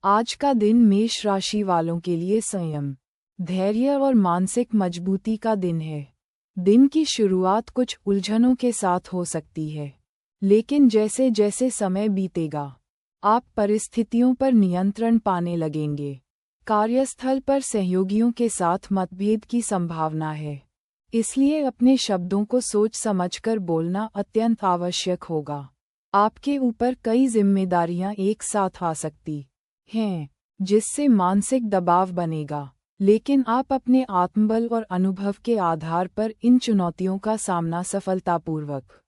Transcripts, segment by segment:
आज का दिन मेष राशि वालों के लिए संयम, धैर्य और मानसिक मजबूती का दिन है। दिन की शुरुआत कुछ उलझनों के साथ हो सकती है, लेकिन जैसे जैसे समय बीतेगा, आप परिस्थितियों पर नियंत्रण पाने लगेंगे। कार्यस्थल पर सहयोगियों के साथ मतभेद की संभावना है, इसलिए अपने शब्दों को सोच समझकर बोलना अत्यंत आवश्यक होगा। आपके ऊपर कई जिम्मेदारियां एक साथ आ सकती हैं, जिससे मानसिक दबाव बनेगा, लेकिन आप अपने आत्मबल और अनुभव के आधार पर इन चुनौतियों का सामना सफलतापूर्वक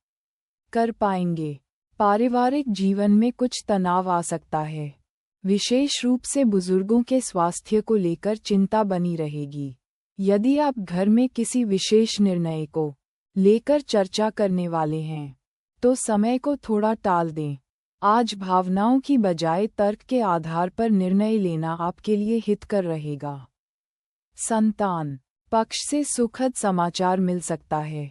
कर पाएंगे। पारिवारिक जीवन में कुछ तनाव आ सकता है, विशेष रूप से बुजुर्गों के स्वास्थ्य को लेकर चिंता बनी रहेगी। यदि आप घर में किसी विशेष निर्णय को लेकर चर्चा करने वाले हैं, तो समय को थोड़ा टाल दें। आज भावनाओं की बजाय तर्क के आधार पर निर्णय लेना आपके लिए हितकर रहेगा। संतान पक्ष से सुखद समाचार मिल सकता है,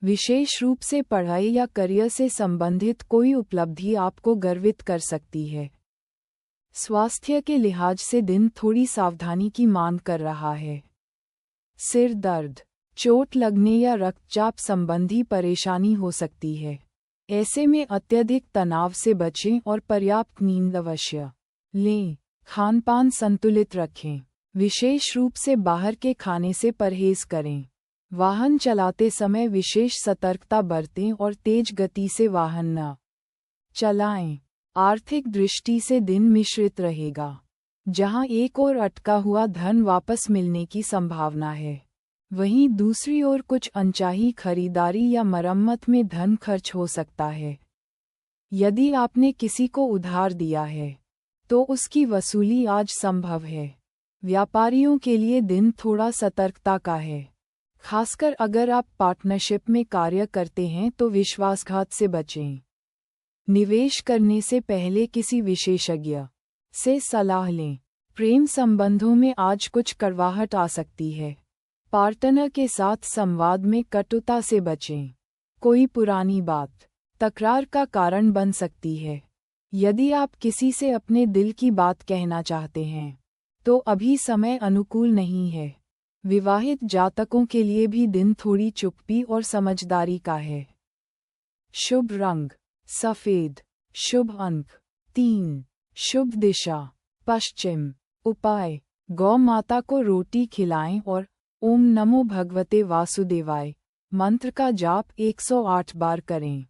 विशेष रूप से पढ़ाई या करियर से संबंधित कोई उपलब्धि आपको गर्वित कर सकती है। स्वास्थ्य के लिहाज से दिन थोड़ी सावधानी की मांग कर रहा है। सिर दर्द, चोट लगने या रक्तचाप संबंधी परेशानी हो सकती है। ऐसे में अत्यधिक तनाव से बचें और पर्याप्त नींद अवश्य लें। खानपान संतुलित रखें, विशेष रूप से बाहर के खाने से परहेज करें। वाहन चलाते समय विशेष सतर्कता बरतें और तेज गति से वाहन न चलाएं। आर्थिक दृष्टि से दिन मिश्रित रहेगा, जहां एक ओर अटका हुआ धन वापस मिलने की संभावना है, वहीं दूसरी ओर कुछ अनचाही खरीदारी या मरम्मत में धन खर्च हो सकता है। यदि आपने किसी को उधार दिया है, तो उसकी वसूली आज संभव है। व्यापारियों के लिए दिन थोड़ा सतर्कता का है, खासकर अगर आप पार्टनरशिप में कार्य करते हैं तो विश्वासघात से बचें। निवेश करने से पहले किसी विशेषज्ञ से सलाह लें। प्रेम संबंधों में आज कुछ कड़वाहट आ सकती है। पार्टनर के साथ संवाद में कटुता से बचें। कोई पुरानी बात तकरार का कारण बन सकती है। यदि आप किसी से अपने दिल की बात कहना चाहते हैं, तो अभी समय अनुकूल नहीं है। विवाहित जातकों के लिए भी दिन थोड़ी चुप्पी और समझदारी का है। शुभ रंग सफेद, शुभ अंक 3, शुभ दिशा पश्चिम। उपाय, गौ माता को रोटी खिलाएं और ओम नमो भगवते वासुदेवाय मंत्र का जाप 108 बार करें।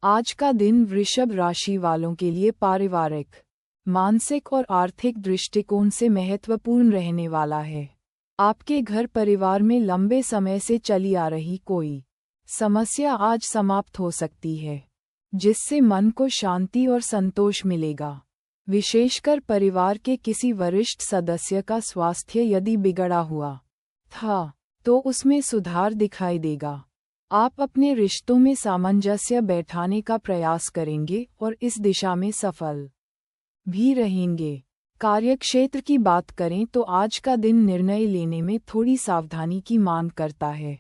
आज का दिन वृषभ राशि वालों के लिए पारिवारिक, मानसिक और आर्थिक दृष्टिकोण से महत्वपूर्ण रहने वाला है। आपके घर परिवार में लंबे समय से चली आ रही कोई समस्या आज समाप्त हो सकती है, जिससे मन को शांति और संतोष मिलेगा। विशेषकर परिवार के किसी वरिष्ठ सदस्य का स्वास्थ्य यदि बिगड़ा हुआ था, तो उसमें सुधार दिखाई देगा। आप अपने रिश्तों में सामंजस्य बैठाने का प्रयास करेंगे और इस दिशा में सफल भी रहेंगे। कार्यक्षेत्र की बात करें तो आज का दिन निर्णय लेने में थोड़ी सावधानी की मांग करता है।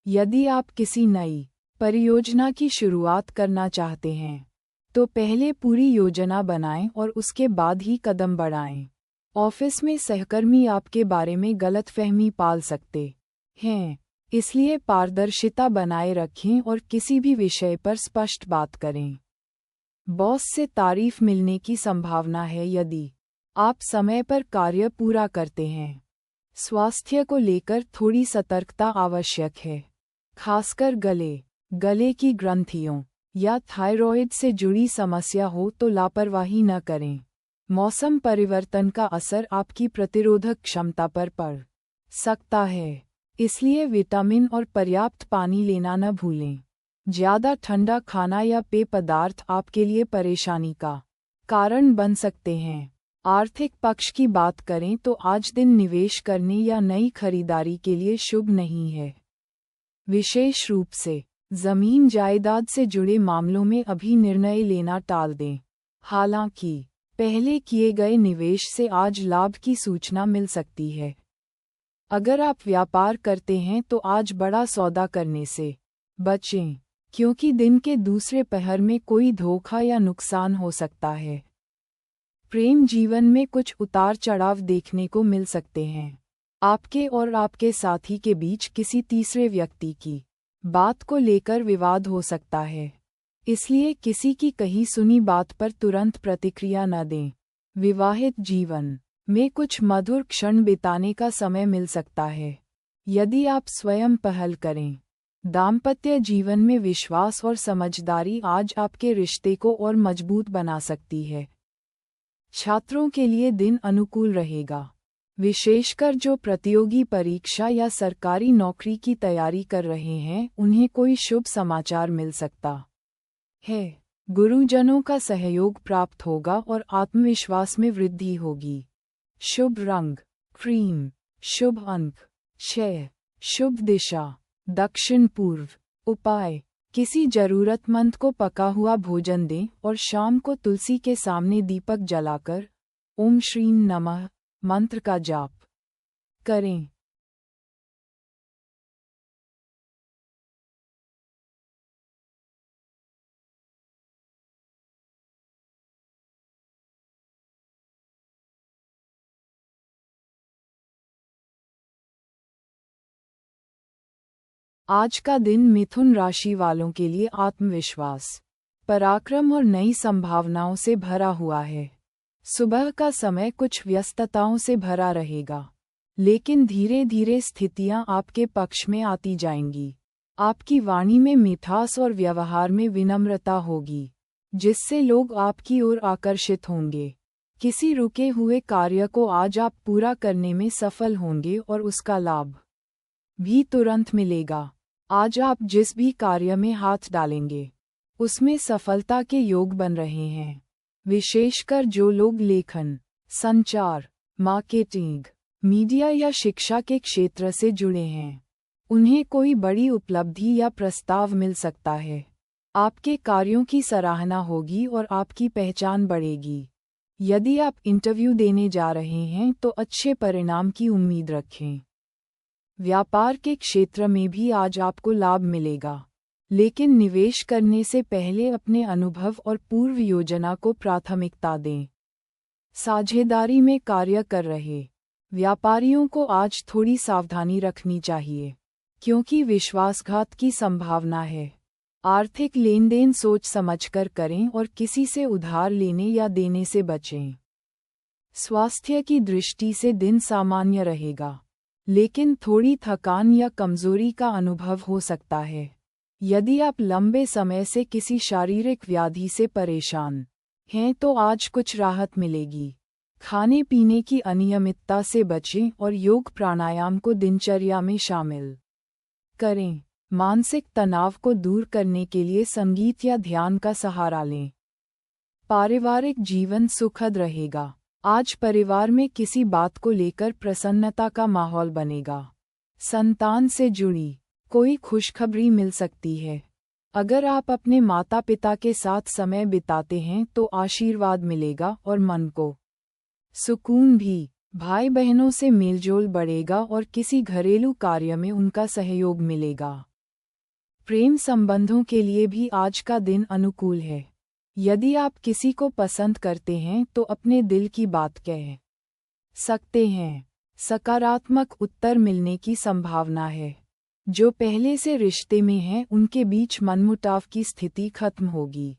यदि आप किसी नई परियोजना की शुरुआत करना चाहते हैं, तो पहले पूरी योजना बनाएं और उसके बाद ही कदम बढ़ाएं। ऑफिस में सहकर्मी आपके बारे में गलतफहमी पाल सकते हैं, इसलिए पारदर्शिता बनाए रखें और किसी भी विषय पर स्पष्ट बात करें। बॉस से तारीफ मिलने की संभावना है यदि आप समय पर कार्य पूरा करते हैं। स्वास्थ्य को लेकर थोड़ी सतर्कता आवश्यक है, खासकर गले की ग्रंथियों या थायरॉइड से जुड़ी समस्या हो तो लापरवाही न करें। मौसम परिवर्तन का असर आपकी प्रतिरोधक क्षमता पर पड़ सकता है, इसलिए विटामिन और पर्याप्त पानी लेना न भूलें। ज़्यादा ठंडा खाना या पेय पदार्थ आपके लिए परेशानी का कारण बन सकते हैं। आर्थिक पक्ष की बात करें तो आज दिन निवेश करने या नई खरीदारी के लिए शुभ नहीं है। विशेष रूप से जमीन जायदाद से जुड़े मामलों में अभी निर्णय लेना टाल दें। हालांकि पहले किए गए निवेश से आज लाभ की सूचना मिल सकती है। अगर आप व्यापार करते हैं तो आज बड़ा सौदा करने से बचें, क्योंकि दिन के दूसरे पहर में कोई धोखा या नुकसान हो सकता है। प्रेम जीवन में कुछ उतार चढ़ाव देखने को मिल सकते हैं। आपके और आपके साथी के बीच किसी तीसरे व्यक्ति की बात को लेकर विवाद हो सकता है, इसलिए किसी की कही सुनी बात पर तुरंत प्रतिक्रिया न दें। विवाहित जीवन में कुछ मधुर क्षण बिताने का समय मिल सकता है, यदि आप स्वयं पहल करें। दाम्पत्य जीवन में विश्वास और समझदारी आज आपके रिश्ते को और मजबूत बना सकती है। छात्रों के लिए दिन अनुकूल रहेगा, विशेषकर जो प्रतियोगी परीक्षा या सरकारी नौकरी की तैयारी कर रहे हैं, उन्हें कोई शुभ समाचार मिल सकता है। गुरुजनों का सहयोग प्राप्त होगा और आत्मविश्वास में वृद्धि होगी। शुभ रंग क्रीम, शुभ अंक 6, शुभ दिशा दक्षिण पूर्व। उपाय, किसी जरूरतमंद को पका हुआ भोजन दें और शाम को तुलसी के सामने दीपक जलाकर ओम श्रीं नमः मंत्र का जाप करें। आज का दिन मिथुन राशि वालों के लिए आत्मविश्वास, पराक्रम और नई संभावनाओं से भरा हुआ है। सुबह का समय कुछ व्यस्तताओं से भरा रहेगा, लेकिन धीरे धीरे स्थितियां आपके पक्ष में आती जाएंगी। आपकी वाणी में मिठास और व्यवहार में विनम्रता होगी, जिससे लोग आपकी ओर आकर्षित होंगे। किसी रुके हुए कार्य को आज आप पूरा करने में सफल होंगे और उसका लाभ भी तुरंत मिलेगा। आज आप जिस भी कार्य में हाथ डालेंगे, उसमें सफलता के योग बन रहे हैं। विशेषकर जो लोग लेखन, संचार, मार्केटिंग, मीडिया या शिक्षा के क्षेत्र से जुड़े हैं, उन्हें कोई बड़ी उपलब्धि या प्रस्ताव मिल सकता है। आपके कार्यों की सराहना होगी और आपकी पहचान बढ़ेगी। यदि आप इंटरव्यू देने जा रहे हैं तो अच्छे परिणाम की उम्मीद रखें। व्यापार के क्षेत्र में भी आज आपको लाभ मिलेगा, लेकिन निवेश करने से पहले अपने अनुभव और पूर्व योजना को प्राथमिकता दें। साझेदारी में कार्य कर रहे व्यापारियों को आज थोड़ी सावधानी रखनी चाहिए, क्योंकि विश्वासघात की संभावना है। आर्थिक लेनदेन सोच समझकर करें और किसी से उधार लेने या देने से बचें। स्वास्थ्य की दृष्टि से दिन सामान्य रहेगा, लेकिन थोड़ी थकान या कमजोरी का अनुभव हो सकता है। यदि आप लंबे समय से किसी शारीरिक व्याधि से परेशान हैं तो आज कुछ राहत मिलेगी। खाने पीने की अनियमितता से बचें और योग प्राणायाम को दिनचर्या में शामिल करें। मानसिक तनाव को दूर करने के लिए संगीत या ध्यान का सहारा लें। पारिवारिक जीवन सुखद रहेगा। आज परिवार में किसी बात को लेकर प्रसन्नता का माहौल बनेगा। संतान से जुड़ी कोई खुशखबरी मिल सकती है। अगर आप अपने माता पिता के साथ समय बिताते हैं तो आशीर्वाद मिलेगा और मन को सुकून भी। भाई बहनों से मेलजोल बढ़ेगा और किसी घरेलू कार्य में उनका सहयोग मिलेगा। प्रेम संबंधों के लिए भी आज का दिन अनुकूल है। यदि आप किसी को पसंद करते हैं तो अपने दिल की बात कह सकते हैं। सकारात्मक उत्तर मिलने की संभावना है। जो पहले से रिश्ते में हैं उनके बीच मनमुटाव की स्थिति खत्म होगी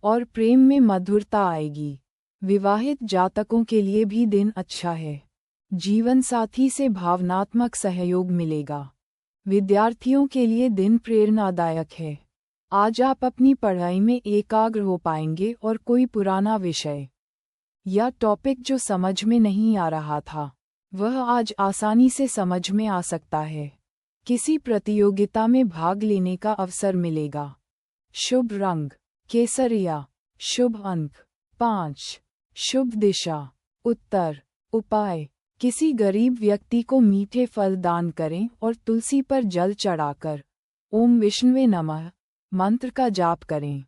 और प्रेम में मधुरता आएगी। विवाहित जातकों के लिए भी दिन अच्छा है। जीवन साथी से भावनात्मक सहयोग मिलेगा। विद्यार्थियों के लिए दिन प्रेरणादायक है। आज आप अपनी पढ़ाई में एकाग्र हो पाएंगे और कोई पुराना विषय या टॉपिक जो समझ में नहीं आ रहा था, वह आज आसानी से समझ में आ सकता है। किसी प्रतियोगिता में भाग लेने का अवसर मिलेगा। शुभ रंग केसरिया, शुभ अंक 5, शुभ दिशा उत्तर। उपाय। किसी गरीब व्यक्ति को मीठे फल दान करें और तुलसी पर जल चढ़ाकर ओम विष्णुवे नमः मंत्र का जाप करें।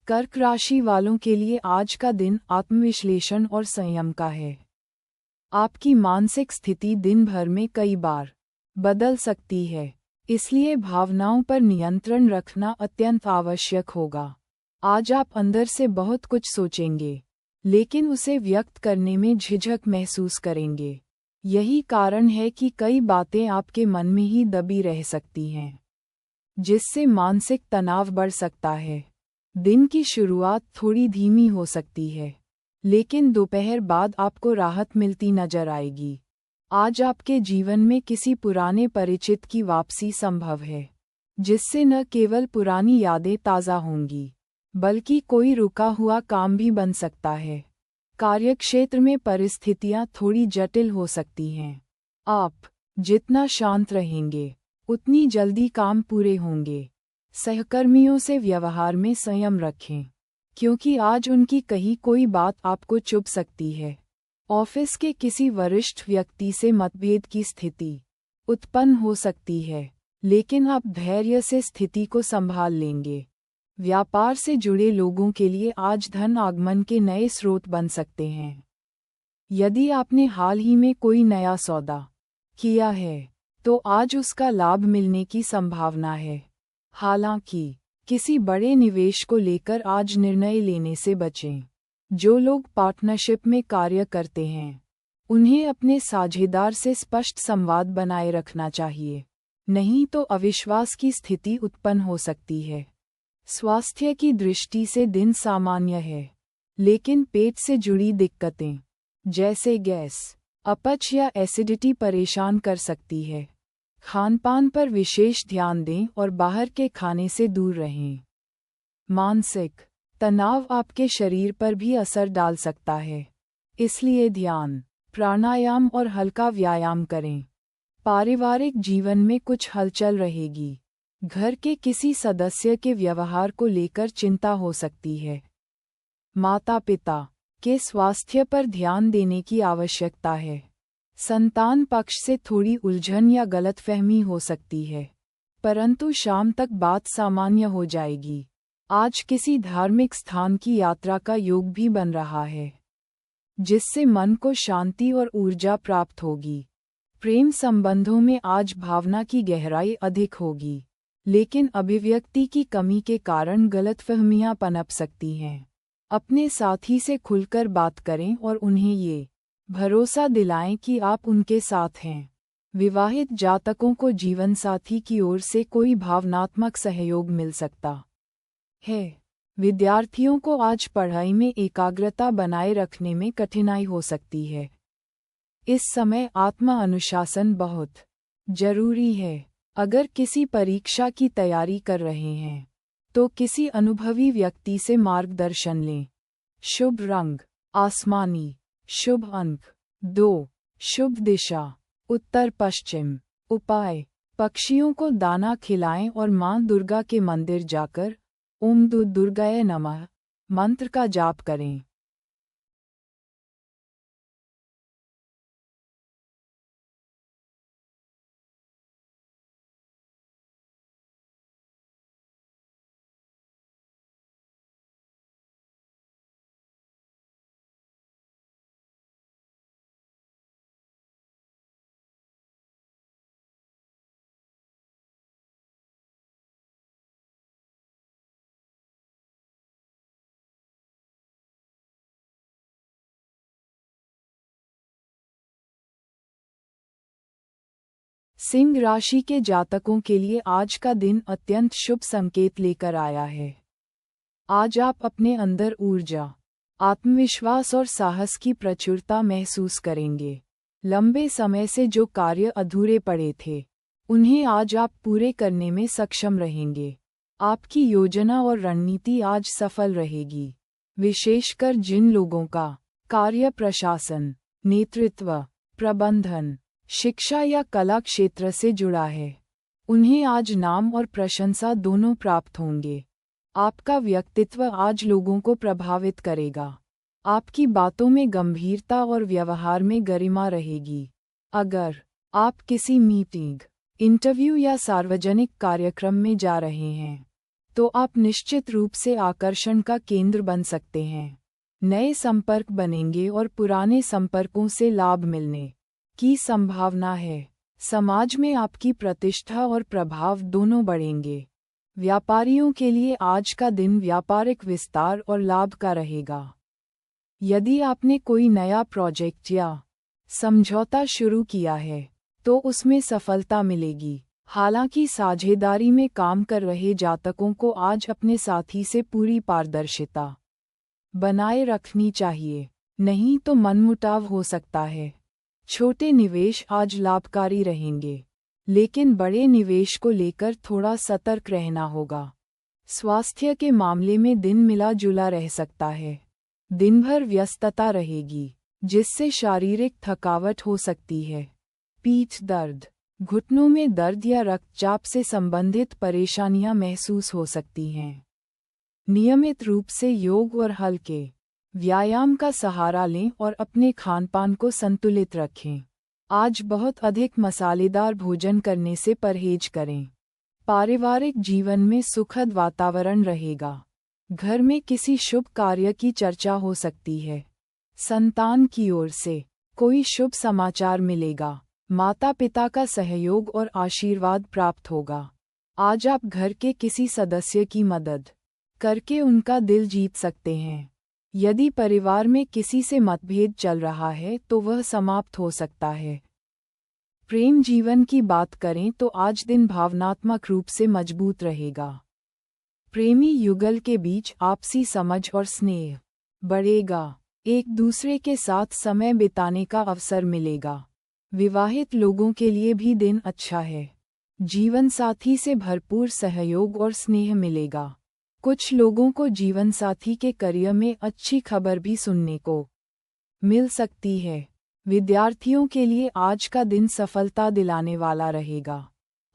कर्क राशि वालों के लिए आज का दिन आत्मविश्लेषण और संयम का है। आपकी मानसिक स्थिति दिन भर में कई बार बदल सकती है, इसलिए भावनाओं पर नियंत्रण रखना अत्यंत आवश्यक होगा। आज आप अंदर से बहुत कुछ सोचेंगे, लेकिन उसे व्यक्त करने में झिझक महसूस करेंगे। यही कारण है कि कई बातें आपके मन में ही दबी रह सकती हैं, जिससे मानसिक तनाव बढ़ सकता है। दिन की शुरुआत थोड़ी धीमी हो सकती है, लेकिन दोपहर बाद आपको राहत मिलती नजर आएगी। आज आपके जीवन में किसी पुराने परिचित की वापसी संभव है, जिससे न केवल पुरानी यादें ताज़ा होंगी, बल्कि कोई रुका हुआ काम भी बन सकता है। कार्यक्षेत्र में परिस्थितियां थोड़ी जटिल हो सकती हैं। आप जितना शांत रहेंगे, उतनी जल्दी काम पूरे होंगे। सहकर्मियों से व्यवहार में संयम रखें, क्योंकि आज उनकी कही कोई बात आपको चुभ सकती है। ऑफिस के किसी वरिष्ठ व्यक्ति से मतभेद की स्थिति उत्पन्न हो सकती है, लेकिन आप धैर्य से स्थिति को संभाल लेंगे। व्यापार से जुड़े लोगों के लिए आज धन आगमन के नए स्रोत बन सकते हैं। यदि आपने हाल ही में कोई नया सौदा किया है, तो आज उसका लाभ मिलने की संभावना है। हालांकि किसी बड़े निवेश को लेकर आज निर्णय लेने से बचें। जो लोग पार्टनरशिप में कार्य करते हैं, उन्हें अपने साझेदार से स्पष्ट संवाद बनाए रखना चाहिए, नहीं तो अविश्वास की स्थिति उत्पन्न हो सकती है। स्वास्थ्य की दृष्टि से दिन सामान्य है, लेकिन पेट से जुड़ी दिक्कतें जैसे गैस, अपच या एसिडिटी परेशान कर सकती है। खानपान पर विशेष ध्यान दें और बाहर के खाने से दूर रहें। मानसिक तनाव आपके शरीर पर भी असर डाल सकता है, इसलिए ध्यान, प्राणायाम और हल्का व्यायाम करें। पारिवारिक जीवन में कुछ हलचल रहेगी। घर के किसी सदस्य के व्यवहार को लेकर चिंता हो सकती है। माता-पिता के स्वास्थ्य पर ध्यान देने की आवश्यकता है। संतान पक्ष से थोड़ी उलझन या गलतफहमी हो सकती है, परंतु शाम तक बात सामान्य हो जाएगी। आज किसी धार्मिक स्थान की यात्रा का योग भी बन रहा है, जिससे मन को शांति और ऊर्जा प्राप्त होगी। प्रेम संबंधों में आज भावना की गहराई अधिक होगी, लेकिन अभिव्यक्ति की कमी के कारण गलतफहमियां पनप सकती हैं। अपने साथी से खुलकर बात करें और उन्हें ये भरोसा दिलाएं कि आप उनके साथ हैं। विवाहित जातकों को जीवनसाथी की ओर से कोई भावनात्मक सहयोग मिल सकता है। विद्यार्थियों को आज पढ़ाई में एकाग्रता बनाए रखने में कठिनाई हो सकती है। इस समय आत्म अनुशासन बहुत जरूरी है। अगर किसी परीक्षा की तैयारी कर रहे हैं, तो किसी अनुभवी व्यक्ति से मार्गदर्शन लें। शुभ रंग आसमानी। शुभ अंक 2। शुभ दिशा उत्तर पश्चिम। उपाय। पक्षियों को दाना खिलाएं और मां दुर्गा के मंदिर जाकर ओम दुर्गाय नमः मंत्र का जाप करें। सिंह राशि के जातकों के लिए आज का दिन अत्यंत शुभ संकेत लेकर आया है। आज आप अपने अंदर ऊर्जा, आत्मविश्वास और साहस की प्रचुरता महसूस करेंगे। लंबे समय से जो कार्य अधूरे पड़े थे, उन्हें आज आप पूरे करने में सक्षम रहेंगे। आपकी योजना और रणनीति आज सफल रहेगी, विशेषकर जिन लोगों का कार्य प्रशासन, नेतृत्व, प्रबंधन, शिक्षा या कला क्षेत्र से जुड़ा है। उन्हें आज नाम और प्रशंसा दोनों प्राप्त होंगे। आपका व्यक्तित्व आज लोगों को प्रभावित करेगा। आपकी बातों में गंभीरता और व्यवहार में गरिमा रहेगी। अगर आप किसी मीटिंग, इंटरव्यू या सार्वजनिक कार्यक्रम में जा रहे हैं, तो आप निश्चित रूप से आकर्षण का केंद्र बन सकते हैं। नए संपर्क बनेंगे और पुराने संपर्कों से लाभ मिलने की संभावना है। समाज में आपकी प्रतिष्ठा और प्रभाव दोनों बढ़ेंगे। व्यापारियों के लिए आज का दिन व्यापारिक विस्तार और लाभ का रहेगा। यदि आपने कोई नया प्रोजेक्ट या समझौता शुरू किया है, तो उसमें सफलता मिलेगी। हालांकि साझेदारी में काम कर रहे जातकों को आज अपने साथी से पूरी पारदर्शिता बनाए रखनी चाहिए, नहीं तो मनमुटाव हो सकता है। छोटे निवेश आज लाभकारी रहेंगे, लेकिन बड़े निवेश को लेकर थोड़ा सतर्क रहना होगा। स्वास्थ्य के मामले में दिन मिला जुला रह सकता है। दिन भर व्यस्तता रहेगी, जिससे शारीरिक थकावट हो सकती है। पीठ दर्द, घुटनों में दर्द या रक्तचाप से संबंधित परेशानियां महसूस हो सकती हैं। नियमित रूप से योग और हल्के व्यायाम का सहारा लें और अपने खानपान को संतुलित रखें। आज बहुत अधिक मसालेदार भोजन करने से परहेज करें। पारिवारिक जीवन में सुखद वातावरण रहेगा। घर में किसी शुभ कार्य की चर्चा हो सकती है। संतान की ओर से कोई शुभ समाचार मिलेगा। माता पिता का सहयोग और आशीर्वाद प्राप्त होगा। आज आप घर के किसी सदस्य की मदद करके उनका दिल जीत सकते हैं। यदि परिवार में किसी से मतभेद चल रहा है तो वह समाप्त हो सकता है। प्रेम जीवन की बात करें तो आज दिन भावनात्मक रूप से मजबूत रहेगा। प्रेमी युगल के बीच आपसी समझ और स्नेह बढ़ेगा। एक दूसरे के साथ समय बिताने का अवसर मिलेगा। विवाहित लोगों के लिए भी दिन अच्छा है। जीवन साथी से भरपूर सहयोग और स्नेह मिलेगा। कुछ लोगों को जीवन साथी के करियर में अच्छी खबर भी सुनने को मिल सकती है। विद्यार्थियों के लिए आज का दिन सफलता दिलाने वाला रहेगा।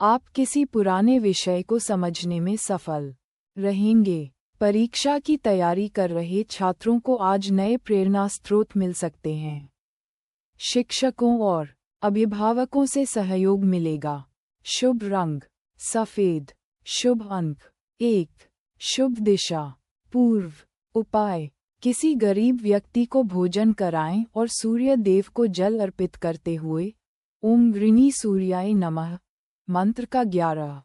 आप किसी पुराने विषय को समझने में सफल रहेंगे। परीक्षा की तैयारी कर रहे छात्रों को आज नए प्रेरणा स्रोत मिल सकते हैं। शिक्षकों और अभिभावकों से सहयोग मिलेगा। शुभ रंग सफेद। शुभ अंक 1। शुभ दिशा पूर्व। उपाय: किसी गरीब व्यक्ति को भोजन कराएं और सूर्य देव को जल अर्पित करते हुए ओम गृणी सूर्याय नमः मंत्र का 11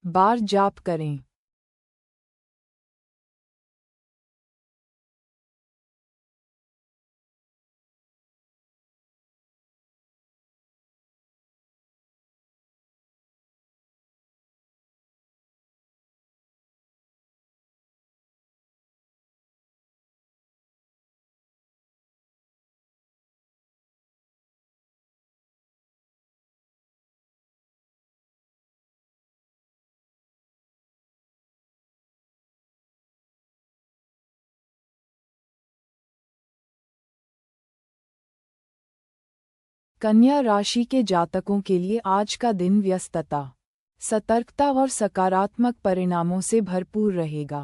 बार जाप करें। कन्या राशि के जातकों के लिए आज का दिन व्यस्तता, सतर्कता और सकारात्मक परिणामों से भरपूर रहेगा।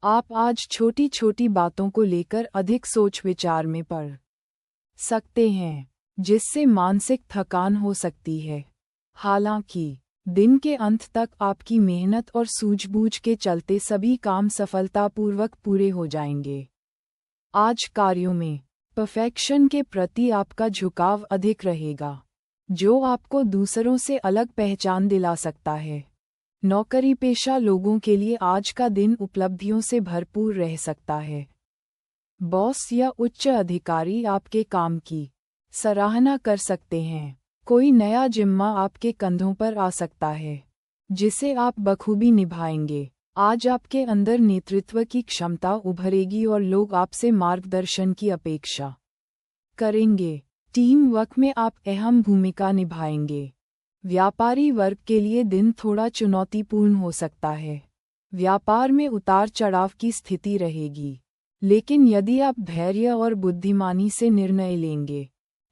आप आज छोटी छोटी बातों को लेकर अधिक सोच विचार में पड़ सकते हैं, जिससे मानसिक थकान हो सकती है। हालांकि दिन के अंत तक आपकी मेहनत और सूझबूझ के चलते सभी काम सफलतापूर्वक पूरे हो जाएंगे। आज कार्यों में परफेक्शन के प्रति आपका झुकाव अधिक रहेगा, जो आपको दूसरों से अलग पहचान दिला सकता है। नौकरी पेशा लोगों के लिए आज का दिन उपलब्धियों से भरपूर रह सकता है। बॉस या उच्च अधिकारी आपके काम की सराहना कर सकते हैं। कोई नया जिम्मा आपके कंधों पर आ सकता है, जिसे आप बखूबी निभाएंगे। आज आपके अंदर नेतृत्व की क्षमता उभरेगी और लोग आपसे मार्गदर्शन की अपेक्षा करेंगे। टीम वर्क में आप अहम भूमिका निभाएंगे। व्यापारी वर्ग के लिए दिन थोड़ा चुनौतीपूर्ण हो सकता है। व्यापार में उतार चढ़ाव की स्थिति रहेगी, लेकिन यदि आप धैर्य और बुद्धिमानी से निर्णय लेंगे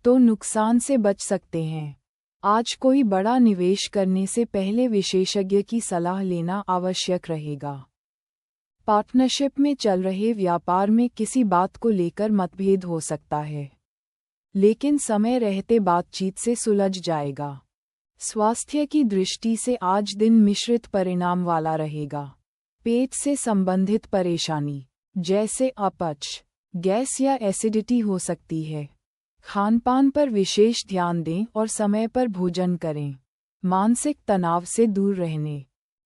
तो नुकसान से बच सकते हैं। आज कोई बड़ा निवेश करने से पहले विशेषज्ञ की सलाह लेना आवश्यक रहेगा। पार्टनरशिप में चल रहे व्यापार में किसी बात को लेकर मतभेद हो सकता है, लेकिन समय रहते बातचीत से सुलझ जाएगा। स्वास्थ्य की दृष्टि से आज दिन मिश्रित परिणाम वाला रहेगा। पेट से संबंधित परेशानी जैसे अपच, गैस या एसिडिटी हो सकती है। खानपान पर विशेष ध्यान दें और समय पर भोजन करें। मानसिक तनाव से दूर रहने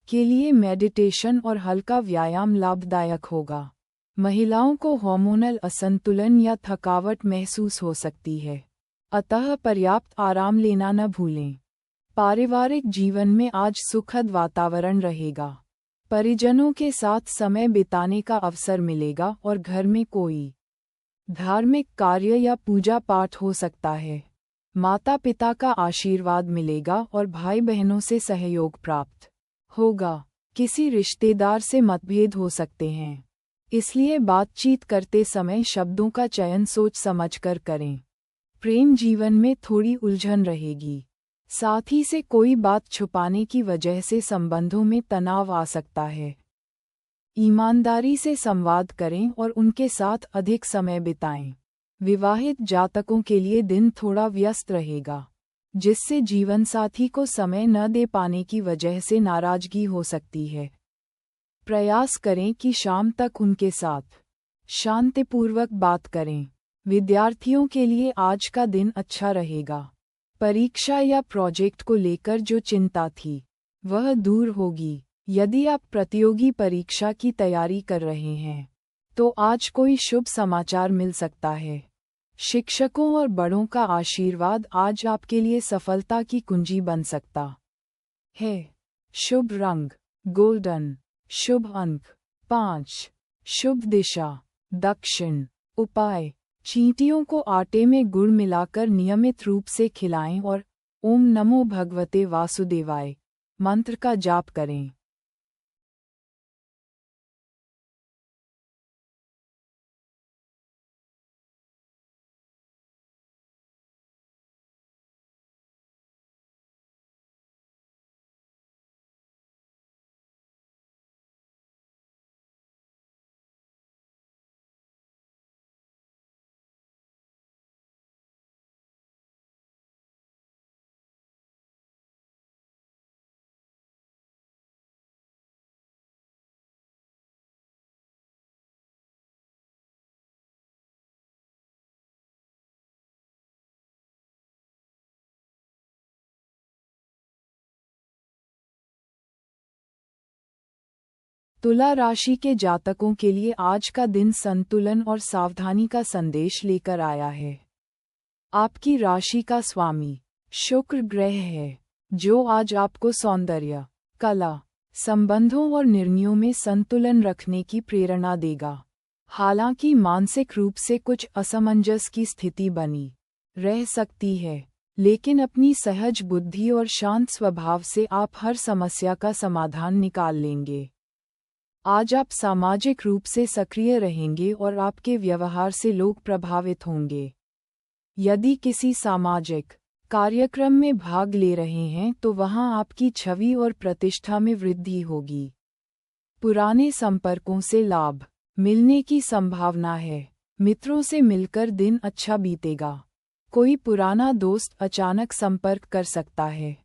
के लिए मेडिटेशन और हल्का व्यायाम लाभदायक होगा। महिलाओं को हार्मोनल असंतुलन या थकावट महसूस हो सकती है, अतः पर्याप्त आराम लेना न भूलें। पारिवारिक जीवन में आज सुखद वातावरण रहेगा। परिजनों के साथ समय बिताने का अवसर मिलेगा और घर में कोई धार्मिक कार्य या पूजा पाठ हो सकता है। माता पिता का आशीर्वाद मिलेगा और भाई बहनों से सहयोग प्राप्त होगा। किसी रिश्तेदार से मतभेद हो सकते हैं, इसलिए बातचीत करते समय शब्दों का चयन सोच समझकर करें। प्रेम जीवन में थोड़ी उलझन रहेगी, साथ ही से कोई बात छुपाने की वजह से संबंधों में तनाव आ सकता है। ईमानदारी से संवाद करें और उनके साथ अधिक समय बिताएं। विवाहित जातकों के लिए दिन थोड़ा व्यस्त रहेगा, जिससे जीवनसाथी को समय न दे पाने की वजह से नाराजगी हो सकती है। प्रयास करें कि शाम तक उनके साथ शांतिपूर्वक बात करें। विद्यार्थियों के लिए आज का दिन अच्छा रहेगा। परीक्षा या प्रोजेक्ट को लेकर जो चिंता थी वह दूर होगी। यदि आप प्रतियोगी परीक्षा की तैयारी कर रहे हैं तो आज कोई शुभ समाचार मिल सकता है। शिक्षकों और बड़ों का आशीर्वाद आज आपके लिए सफलता की कुंजी बन सकता है। शुभ रंग गोल्डन। शुभ अंक 5। शुभ दिशा दक्षिण। उपाय: चींटियों को आटे में गुड़ मिलाकर नियमित रूप से खिलाएं और ओम नमो भगवते वासुदेवाय मंत्र का जाप करें। तुला राशि के जातकों के लिए आज का दिन संतुलन और सावधानी का संदेश लेकर आया है। आपकी राशि का स्वामी शुक्र ग्रह है, जो आज आपको सौंदर्य, कला, संबंधों और निर्णयों में संतुलन रखने की प्रेरणा देगा। हालांकि मानसिक रूप से कुछ असमंजस की स्थिति बनी रह सकती है, लेकिन अपनी सहज बुद्धि और शांत स्वभाव से आप हर समस्या का समाधान निकाल लेंगे। आज आप सामाजिक रूप से सक्रिय रहेंगे और आपके व्यवहार से लोग प्रभावित होंगे। यदि किसी सामाजिक कार्यक्रम में भाग ले रहे हैं तो वहां आपकी छवि और प्रतिष्ठा में वृद्धि होगी। पुराने संपर्कों से लाभ मिलने की संभावना है। मित्रों से मिलकर दिन अच्छा बीतेगा। कोई पुराना दोस्त अचानक संपर्क कर सकता है।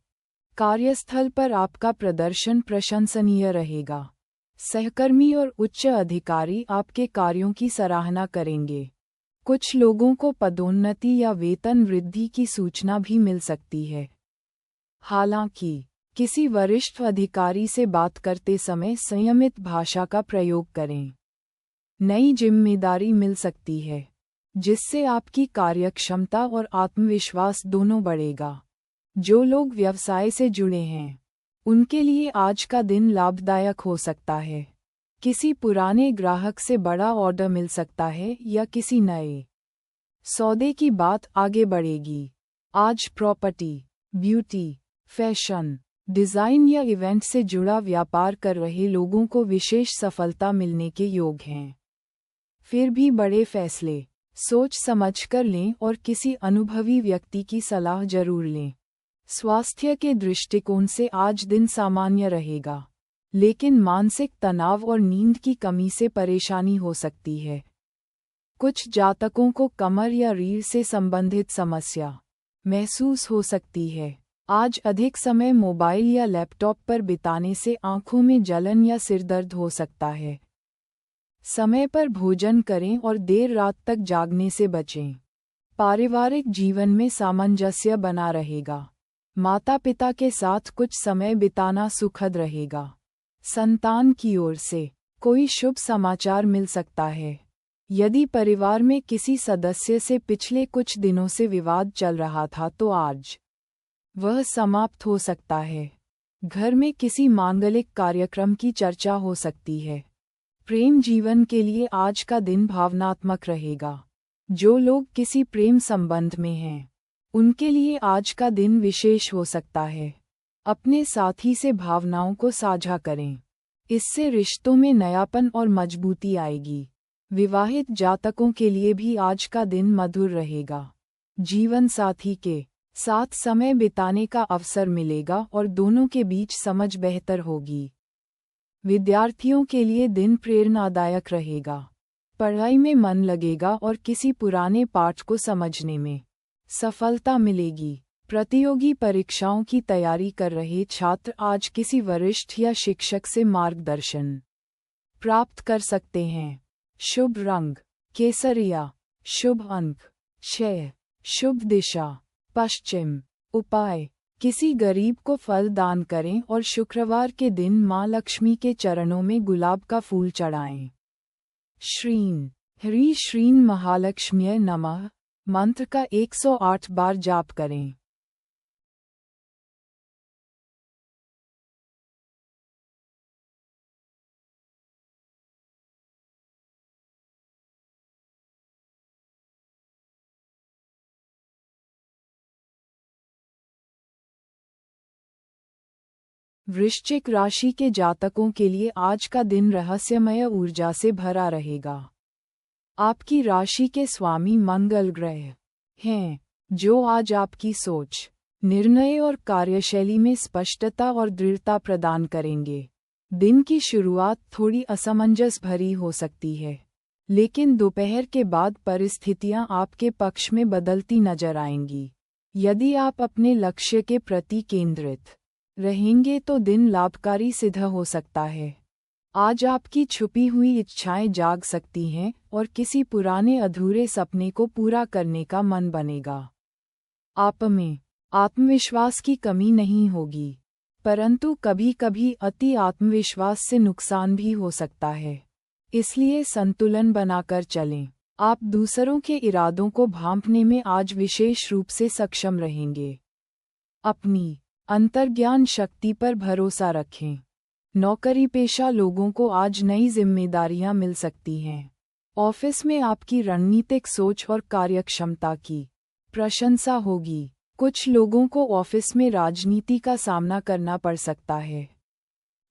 कार्यस्थल पर आपका प्रदर्शन प्रशंसनीय रहेगा। सहकर्मी और उच्च अधिकारी आपके कार्यों की सराहना करेंगे। कुछ लोगों को पदोन्नति या वेतन वृद्धि की सूचना भी मिल सकती है। हालांकि किसी वरिष्ठ अधिकारी से बात करते समय संयमित भाषा का प्रयोग करें। नई जिम्मेदारी मिल सकती है, जिससे आपकी कार्यक्षमता और आत्मविश्वास दोनों बढ़ेगा। जो लोग व्यवसाय से जुड़े हैं उनके लिए आज का दिन लाभदायक हो सकता है। किसी पुराने ग्राहक से बड़ा ऑर्डर मिल सकता है या किसी नए सौदे की बात आगे बढ़ेगी। आज प्रॉपर्टी, ब्यूटी, फैशन, डिज़ाइन या इवेंट से जुड़ा व्यापार कर रहे लोगों को विशेष सफलता मिलने के योग हैं। फिर भी बड़े फैसले सोच समझकर लें और किसी अनुभवी व्यक्ति की सलाह जरूर लें। स्वास्थ्य के दृष्टिकोण से आज दिन सामान्य रहेगा, लेकिन मानसिक तनाव और नींद की कमी से परेशानी हो सकती है। कुछ जातकों को कमर या रीढ़ से संबंधित समस्या महसूस हो सकती है। आज अधिक समय मोबाइल या लैपटॉप पर बिताने से आंखों में जलन या सिरदर्द हो सकता है। समय पर भोजन करें और देर रात तक जागने से बचें। पारिवारिक जीवन में सामंजस्य बना रहेगा। माता पिता के साथ कुछ समय बिताना सुखद रहेगा। संतान की ओर से कोई शुभ समाचार मिल सकता है। यदि परिवार में किसी सदस्य से पिछले कुछ दिनों से विवाद चल रहा था तो आज वह समाप्त हो सकता है। घर में किसी मांगलिक कार्यक्रम की चर्चा हो सकती है। प्रेम जीवन के लिए आज का दिन भावनात्मक रहेगा। जो लोग किसी प्रेम संबंध में हैं, उनके लिए आज का दिन विशेष हो सकता है। अपने साथी से भावनाओं को साझा करें, इससे रिश्तों में नयापन और मजबूती आएगी। विवाहित जातकों के लिए भी आज का दिन मधुर रहेगा। जीवन साथी के साथ समय बिताने का अवसर मिलेगा और दोनों के बीच समझ बेहतर होगी। विद्यार्थियों के लिए दिन प्रेरणादायक रहेगा। पढ़ाई में मन लगेगा और किसी पुराने पाठ को समझने में सफलता मिलेगी। प्रतियोगी परीक्षाओं की तैयारी कर रहे छात्र आज किसी वरिष्ठ या शिक्षक से मार्गदर्शन प्राप्त कर सकते हैं। शुभ रंग केसरिया, शुभ अंक 6, शुभ दिशा पश्चिम। उपाय, किसी गरीब को फल दान करें और शुक्रवार के दिन मां लक्ष्मी के चरणों में गुलाब का फूल चढ़ाएं। श्रीं ह्रीं श्रीं महालक्ष्म्यै नमः मंत्र का 108 बार जाप करें। वृश्चिक राशि के जातकों के लिए आज का दिन रहस्यमय ऊर्जा से भरा रहेगा। आपकी राशि के स्वामी मंगल ग्रह हैं, जो आज आपकी सोच, निर्णय और कार्यशैली में स्पष्टता और दृढ़ता प्रदान करेंगे। दिन की शुरुआत थोड़ी असमंजस भरी हो सकती है, लेकिन दोपहर के बाद परिस्थितियां आपके पक्ष में बदलती नजर आएंगी। यदि आप अपने लक्ष्य के प्रति केंद्रित रहेंगे तो दिन लाभकारी सिद्ध हो सकता है। आज आपकी छुपी हुई इच्छाएं जाग सकती हैं और किसी पुराने अधूरे सपने को पूरा करने का मन बनेगा। आप में आत्मविश्वास की कमी नहीं होगी, परंतु कभी-कभी अति आत्मविश्वास से नुकसान भी हो सकता है। इसलिए संतुलन बनाकर चलें। आप दूसरों के इरादों को भांपने में आज विशेष रूप से सक्षम रहेंगे। अपनी अंतर्ज्ञान शक्ति पर भरोसा रखें। नौकरी पेशा लोगों को आज नई जिम्मेदारियां मिल सकती हैं। ऑफिस में आपकी रणनीतिक सोच और कार्यक्षमता की प्रशंसा होगी। कुछ लोगों को ऑफिस में राजनीति का सामना करना पड़ सकता है,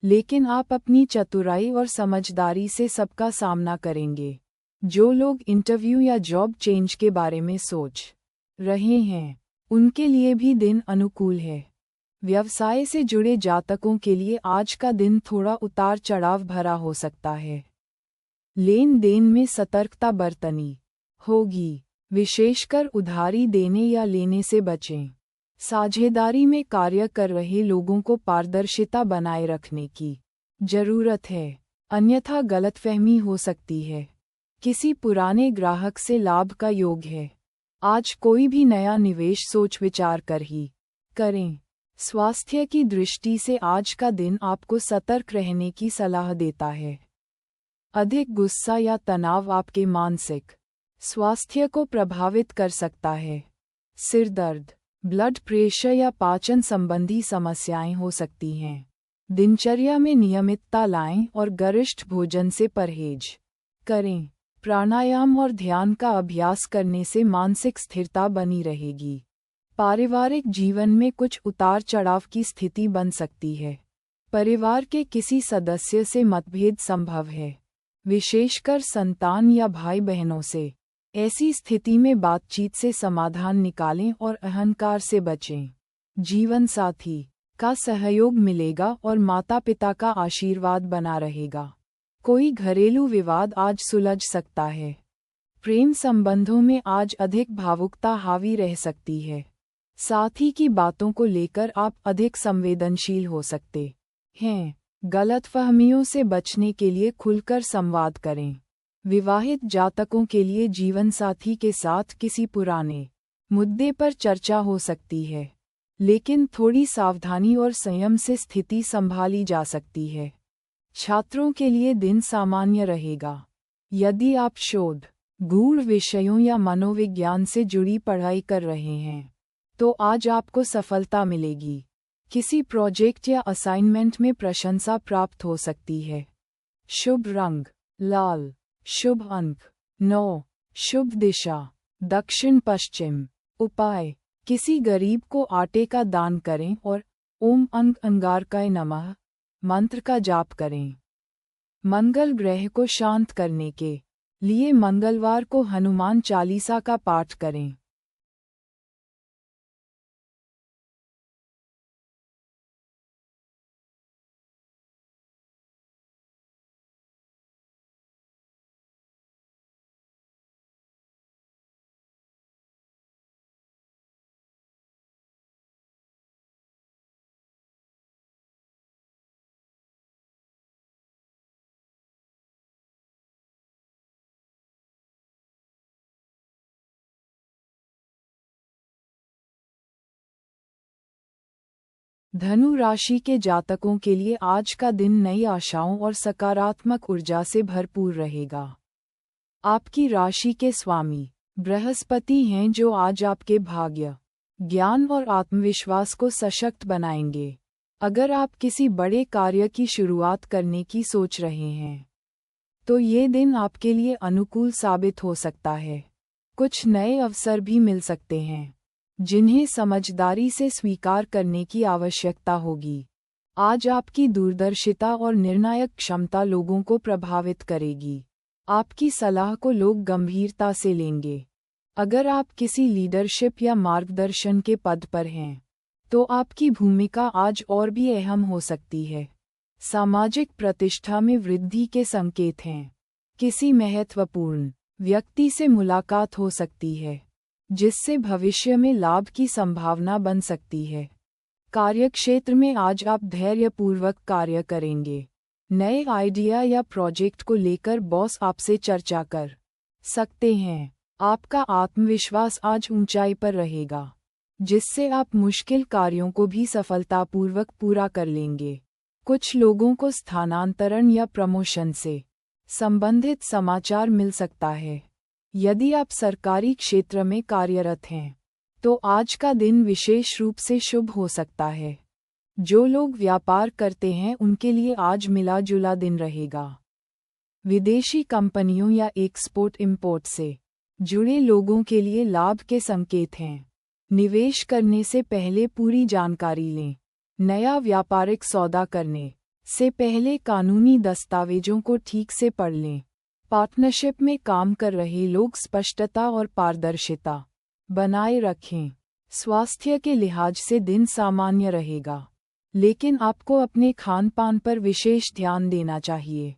लेकिन आप अपनी चतुराई और समझदारी से सबका सामना करेंगे। जो लोग इंटरव्यू या जॉब चेंज के बारे में सोच रहे हैं, उनके लिए भी दिन अनुकूल है। व्यवसाय से जुड़े जातकों के लिए आज का दिन थोड़ा उतार चढ़ाव भरा हो सकता है। लेन देन में सतर्कता बरतनी होगी, विशेषकर उधारी देने या लेने से बचें। साझेदारी में कार्य कर रहे लोगों को पारदर्शिता बनाए रखने की जरूरत है, अन्यथा गलतफहमी हो सकती है। किसी पुराने ग्राहक से लाभ का योग है। आज कोई भी नया निवेश सोच विचार कर ही करें। स्वास्थ्य की दृष्टि से आज का दिन आपको सतर्क रहने की सलाह देता है। अधिक गुस्सा या तनाव आपके मानसिक स्वास्थ्य को प्रभावित कर सकता है। सिर दर्द, ब्लड प्रेशर या पाचन संबंधी समस्याएं हो सकती हैं। दिनचर्या में नियमितता लाएं और गरिष्ठ भोजन से परहेज करें। प्राणायाम और ध्यान का अभ्यास करने से मानसिक स्थिरता बनी रहेगी। पारिवारिक जीवन में कुछ उतार चढ़ाव की स्थिति बन सकती है। परिवार के किसी सदस्य से मतभेद संभव है, विशेषकर संतान या भाई बहनों से। ऐसी स्थिति में बातचीत से समाधान निकालें और अहंकार से बचें। जीवन साथी का सहयोग मिलेगा और माता पिता का आशीर्वाद बना रहेगा। कोई घरेलू विवाद आज सुलझ सकता है। प्रेम संबंधों में आज अधिक भावुकता हावी रह सकती है। साथी की बातों को लेकर आप अधिक संवेदनशील हो सकते हैं। गलतफहमियों से बचने के लिए खुलकर संवाद करें। विवाहित जातकों के लिए जीवनसाथी के साथ किसी पुराने मुद्दे पर चर्चा हो सकती है, लेकिन थोड़ी सावधानी और संयम से स्थिति संभाली जा सकती है। छात्रों के लिए दिन सामान्य रहेगा। यदि आप शोध, गूढ़ विषयों या मनोविज्ञान से जुड़ी पढ़ाई कर रहे हैं, तो आज आपको सफलता मिलेगी। किसी प्रोजेक्ट या असाइनमेंट में प्रशंसा प्राप्त हो सकती है। शुभ रंग लाल। शुभ अंक 9। शुभ दिशा दक्षिण पश्चिम। उपाय: किसी गरीब को आटे का दान करें और ओम अंग अंगारकाय नमः मंत्र का जाप करें। मंगल ग्रह को शांत करने के लिए मंगलवार को हनुमान चालीसा का पाठ करें। धनु राशि के जातकों के लिए आज का दिन नई आशाओं और सकारात्मक ऊर्जा से भरपूर रहेगा। आपकी राशि के स्वामी बृहस्पति हैं, जो आज आपके भाग्य, ज्ञान और आत्मविश्वास को सशक्त बनाएंगे। अगर आप किसी बड़े कार्य की शुरुआत करने की सोच रहे हैं, तो ये दिन आपके लिए अनुकूल साबित हो सकता है। कुछ नए अवसर भी मिल सकते हैं, जिन्हें समझदारी से स्वीकार करने की आवश्यकता होगी। आज आपकी दूरदर्शिता और निर्णायक क्षमता लोगों को प्रभावित करेगी। आपकी सलाह को लोग गंभीरता से लेंगे। अगर आप किसी लीडरशिप या मार्गदर्शन के पद पर हैं, तो आपकी भूमिका आज और भी अहम हो सकती है। सामाजिक प्रतिष्ठा में वृद्धि के संकेत हैं। किसी महत्वपूर्ण व्यक्ति से मुलाकात हो सकती है, जिससे भविष्य में लाभ की संभावना बन सकती है। कार्यक्षेत्र में आज आप धैर्यपूर्वक कार्य करेंगे। नए आइडिया या प्रोजेक्ट को लेकर बॉस आपसे चर्चा कर सकते हैं। आपका आत्मविश्वास आज ऊंचाई पर रहेगा, जिससे आप मुश्किल कार्यों को भी सफलतापूर्वक पूरा कर लेंगे। कुछ लोगों को स्थानांतरण या प्रमोशन से संबंधित समाचार मिल सकता है। यदि आप सरकारी क्षेत्र में कार्यरत हैं, तो आज का दिन विशेष रूप से शुभ हो सकता है। जो लोग व्यापार करते हैं, उनके लिए आज मिला जुला दिन रहेगा। विदेशी कंपनियों या एक्सपोर्ट इंपोर्ट से जुड़े लोगों के लिए लाभ के संकेत हैं। निवेश करने से पहले पूरी जानकारी लें। नया व्यापारिक सौदा करने से पहले कानूनी दस्तावेजों को ठीक से पढ़ लें। पार्टनरशिप में काम कर रहे लोग स्पष्टता और पारदर्शिता बनाए रखें। स्वास्थ्य के लिहाज से दिन सामान्य रहेगा, लेकिन आपको अपने खान पान पर विशेष ध्यान देना चाहिए।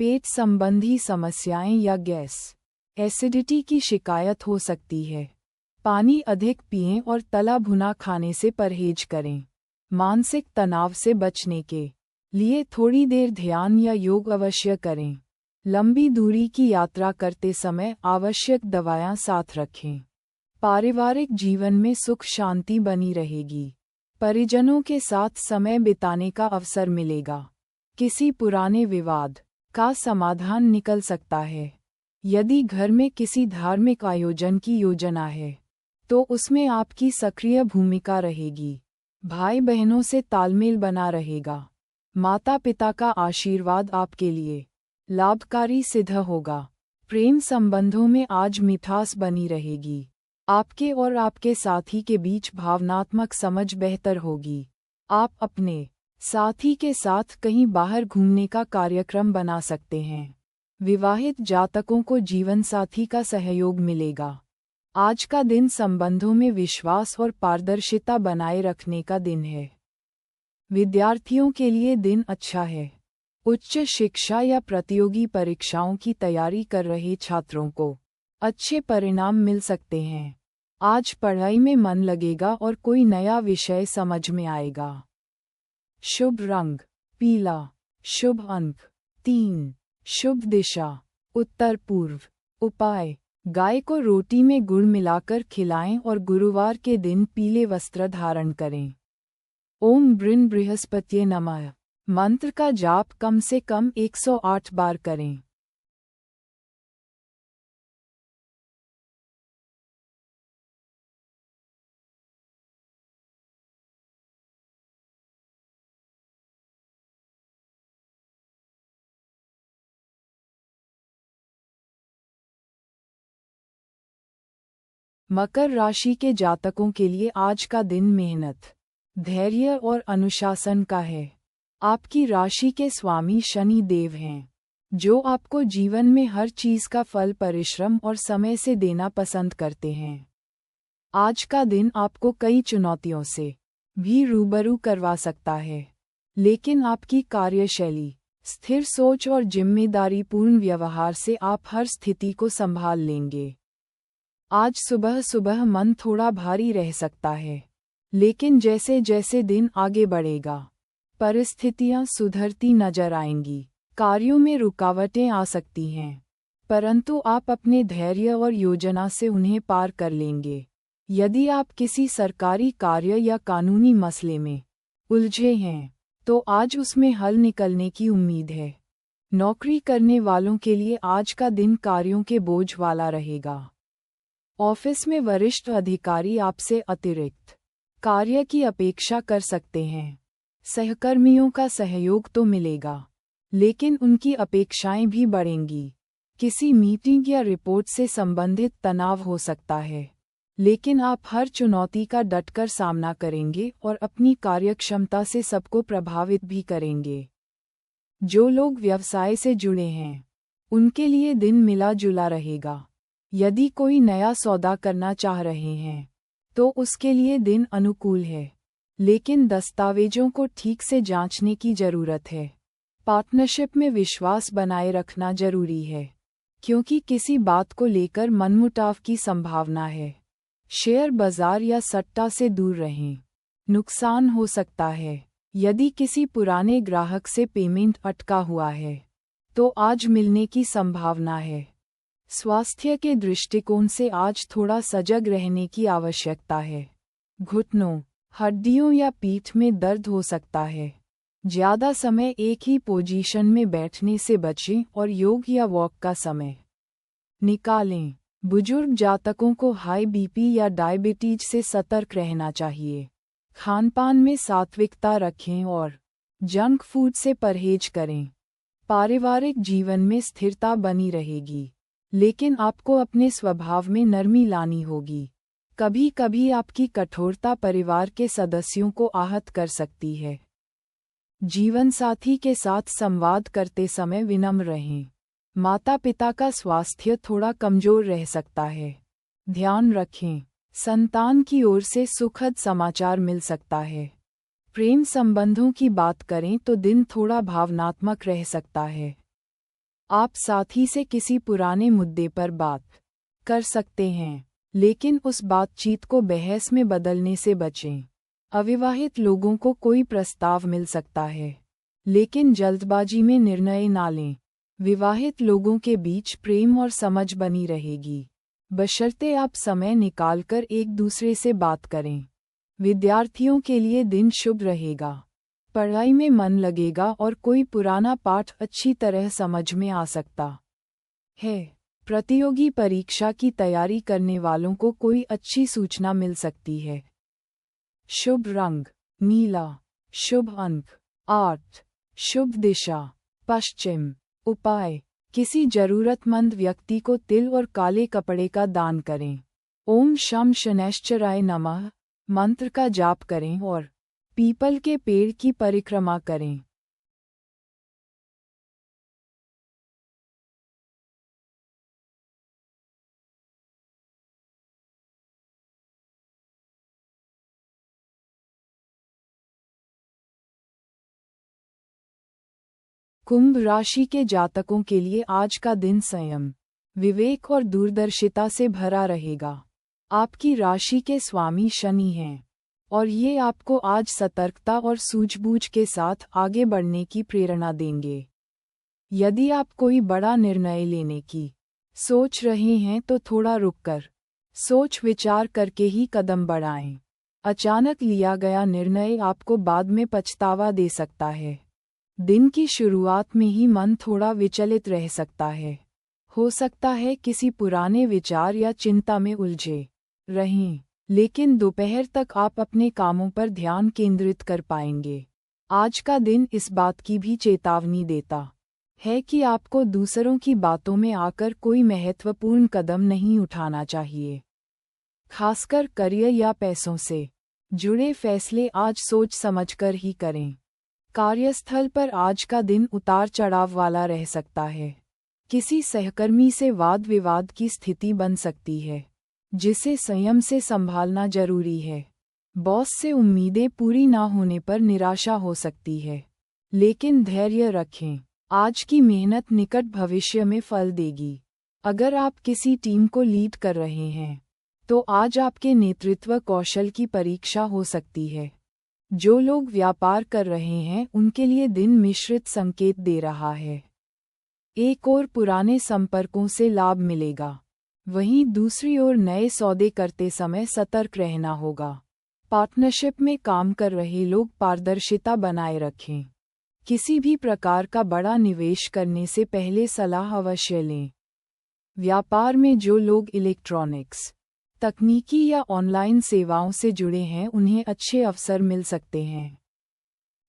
पेट संबंधी समस्याएं या गैस, एसिडिटी की शिकायत हो सकती है। पानी अधिक पिएं और तला भुना खाने से परहेज करें। मानसिक तनाव से बचने के लिए थोड़ी देर ध्यान या योग अवश्य करें। लंबी दूरी की यात्रा करते समय आवश्यक दवाएं साथ रखें। पारिवारिक जीवन में सुख शांति बनी रहेगी। परिजनों के साथ समय बिताने का अवसर मिलेगा। किसी पुराने विवाद का समाधान निकल सकता है। यदि घर में किसी धार्मिक आयोजन की योजना है, तो उसमें आपकी सक्रिय भूमिका रहेगी। भाई बहनों से तालमेल बना रहेगा। माता पिता का आशीर्वाद आपके लिए लाभकारी सिद्ध होगा। प्रेम संबंधों में आज मिठास बनी रहेगी। आपके और आपके साथी के बीच भावनात्मक समझ बेहतर होगी। आप अपने साथी के साथ कहीं बाहर घूमने का कार्यक्रम बना सकते हैं। विवाहित जातकों को जीवनसाथी का सहयोग मिलेगा। आज का दिन संबंधों में विश्वास और पारदर्शिता बनाए रखने का दिन है। विद्यार्थियों के लिए दिन अच्छा है। उच्च शिक्षा या प्रतियोगी परीक्षाओं की तैयारी कर रहे छात्रों को अच्छे परिणाम मिल सकते हैं। आज पढ़ाई में मन लगेगा और कोई नया विषय समझ में आएगा। शुभ रंग पीला। शुभ अंक 3। शुभ दिशा उत्तर पूर्व। उपाय गाय को रोटी में गुड़ मिलाकर खिलाएं और गुरुवार के दिन पीले वस्त्र धारण करें। ओम बृन बृहस्पत्ये नमः मंत्र का जाप कम से कम 108 बार करें। मकर राशि के जातकों के लिए आज का दिन मेहनत, धैर्य और अनुशासन का है। आपकी राशि के स्वामी शनि देव हैं, जो आपको जीवन में हर चीज का फल परिश्रम और समय से देना पसंद करते हैं। आज का दिन आपको कई चुनौतियों से भी रूबरू करवा सकता है, लेकिन आपकी कार्यशैली, स्थिर सोच और जिम्मेदारीपूर्ण व्यवहार से आप हर स्थिति को संभाल लेंगे। आज सुबह सुबह मन थोड़ा भारी रह सकता है, लेकिन जैसे जैसे दिन आगे बढ़ेगा, परिस्थितियां सुधरती नजर आएंगी। कार्यों में रुकावटें आ सकती हैं, परंतु आप अपने धैर्य और योजना से उन्हें पार कर लेंगे। यदि आप किसी सरकारी कार्य या कानूनी मसले में उलझे हैं, तो आज उसमें हल निकलने की उम्मीद है। नौकरी करने वालों के लिए आज का दिन कार्यों के बोझ वाला रहेगा। ऑफिस में वरिष्ठ अधिकारी आपसे अतिरिक्त कार्य की अपेक्षा कर सकते हैं। सहकर्मियों का सहयोग तो मिलेगा, लेकिन उनकी अपेक्षाएं भी बढ़ेंगी। किसी मीटिंग या रिपोर्ट से संबंधित तनाव हो सकता है, लेकिन आप हर चुनौती का डटकर सामना करेंगे और अपनी कार्यक्षमता से सबको प्रभावित भी करेंगे। जो लोग व्यवसाय से जुड़े हैं, उनके लिए दिन मिला जुला रहेगा। यदि कोई नया सौदा करना चाह रहे हैं, तो उसके लिए दिन अनुकूल है, लेकिन दस्तावेजों को ठीक से जांचने की जरूरत है। पार्टनरशिप में विश्वास बनाए रखना जरूरी है, क्योंकि किसी बात को लेकर मनमुटाव की संभावना है। शेयर बाजार या सट्टा से दूर रहें, नुकसान हो सकता है। यदि किसी पुराने ग्राहक से पेमेंट अटका हुआ है, तो आज मिलने की संभावना है। स्वास्थ्य के दृष्टिकोण से आज थोड़ा सजग रहने की आवश्यकता है। घुटनों, हड्डियों या पीठ में दर्द हो सकता है। ज्यादा समय एक ही पोजीशन में बैठने से बचें और योग या वॉक का समय निकालें। बुजुर्ग जातकों को हाई बीपी या डायबिटीज से सतर्क रहना चाहिए। खानपान में सात्विकता रखें और जंक फूड से परहेज करें। पारिवारिक जीवन में स्थिरता बनी रहेगी, लेकिन आपको अपने स्वभाव में नरमी लानी होगी। कभी कभी आपकी कठोरता परिवार के सदस्यों को आहत कर सकती है। जीवनसाथी के साथ संवाद करते समय विनम्र रहें। माता पिता का स्वास्थ्य थोड़ा कमजोर रह सकता है, ध्यान रखें। संतान की ओर से सुखद समाचार मिल सकता है। प्रेम संबंधों की बात करें तो दिन थोड़ा भावनात्मक रह सकता है। आप साथी से किसी पुराने मुद्दे पर बात कर सकते हैं, लेकिन उस बातचीत को बहस में बदलने से बचें। अविवाहित लोगों को कोई प्रस्ताव मिल सकता है, लेकिन जल्दबाजी में निर्णय ना लें। विवाहित लोगों के बीच प्रेम और समझ बनी रहेगी, बशर्ते आप समय निकालकर एक दूसरे से बात करें। विद्यार्थियों के लिए दिन शुभ रहेगा। पढ़ाई में मन लगेगा और कोई पुराना पाठ अच्छी तरह समझ में आ सकता है। प्रतियोगी परीक्षा की तैयारी करने वालों को कोई अच्छी सूचना मिल सकती है। शुभ रंग नीला। शुभ अंक 8। शुभ दिशा पश्चिम। उपाय किसी जरूरतमंद व्यक्ति को तिल और काले कपड़े का दान करें। ओम शम शनैश्चराय नमः मंत्र का जाप करें और पीपल के पेड़ की परिक्रमा करें। कुंभ राशि के जातकों के लिए आज का दिन संयम, विवेक और दूरदर्शिता से भरा रहेगा। आपकी राशि के स्वामी शनि हैं और ये आपको आज सतर्कता और सूझबूझ के साथ आगे बढ़ने की प्रेरणा देंगे। यदि आप कोई बड़ा निर्णय लेने की सोच रहे हैं तो थोड़ा रुककर सोच विचार करके ही कदम बढ़ाएं। अचानक लिया गया निर्णय आपको बाद में पछतावा दे सकता है। दिन की शुरुआत में ही मन थोड़ा विचलित रह सकता है। हो सकता है किसी पुराने विचार या चिंता में उलझे रहें, लेकिन दोपहर तक आप अपने कामों पर ध्यान केंद्रित कर पाएंगे। आज का दिन इस बात की भी चेतावनी देता है कि आपको दूसरों की बातों में आकर कोई महत्वपूर्ण कदम नहीं उठाना चाहिए। खासकर करियर या पैसों से जुड़े फैसले आज सोच समझकर ही करें। कार्यस्थल पर आज का दिन उतार चढ़ाव वाला रह सकता है। किसी सहकर्मी से वाद विवाद की स्थिति बन सकती है, जिसे संयम से संभालना जरूरी है। बॉस से उम्मीदें पूरी ना होने पर निराशा हो सकती है, लेकिन धैर्य रखें। आज की मेहनत निकट भविष्य में फल देगी। अगर आप किसी टीम को लीड कर रहे हैं, तो आज आपके नेतृत्व कौशल की परीक्षा हो सकती है। जो लोग व्यापार कर रहे हैं उनके लिए दिन मिश्रित संकेत दे रहा है। एक ओर पुराने संपर्कों से लाभ मिलेगा, वहीं दूसरी ओर नए सौदे करते समय सतर्क रहना होगा। पार्टनरशिप में काम कर रहे लोग पारदर्शिता बनाए रखें। किसी भी प्रकार का बड़ा निवेश करने से पहले सलाह अवश्य लें। व्यापार में जो लोग इलेक्ट्रॉनिक्स, तकनीकी या ऑनलाइन सेवाओं से जुड़े हैं उन्हें अच्छे अवसर मिल सकते हैं।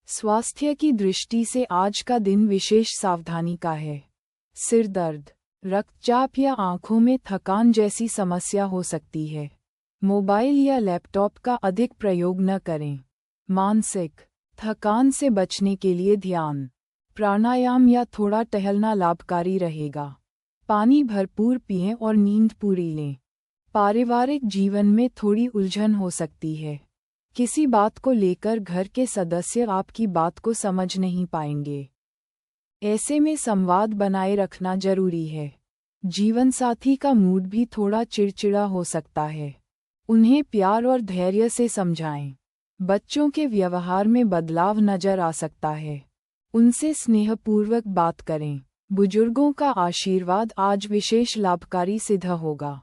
स्वास्थ्य की दृष्टि से आज का दिन विशेष सावधानी का है। सिर दर्द, रक्तचाप या आंखों में थकान जैसी समस्या हो सकती है। मोबाइल या लैपटॉप का अधिक प्रयोग न करें। मानसिक थकान से बचने के लिए ध्यान, प्राणायाम या थोड़ा टहलना लाभकारी रहेगा। पानी भरपूर पिएं और नींद पूरी लें। पारिवारिक जीवन में थोड़ी उलझन हो सकती है। किसी बात को लेकर घर के सदस्य आपकी बात को समझ नहीं पाएंगे। ऐसे में संवाद बनाए रखना जरूरी है। जीवनसाथी का मूड भी थोड़ा चिड़चिड़ा हो सकता है। उन्हें प्यार और धैर्य से समझाएं। बच्चों के व्यवहार में बदलाव नजर आ सकता है। उनसे स्नेहपूर्वक बात करें। बुजुर्गों का आशीर्वाद आज विशेष लाभकारी सिद्ध होगा।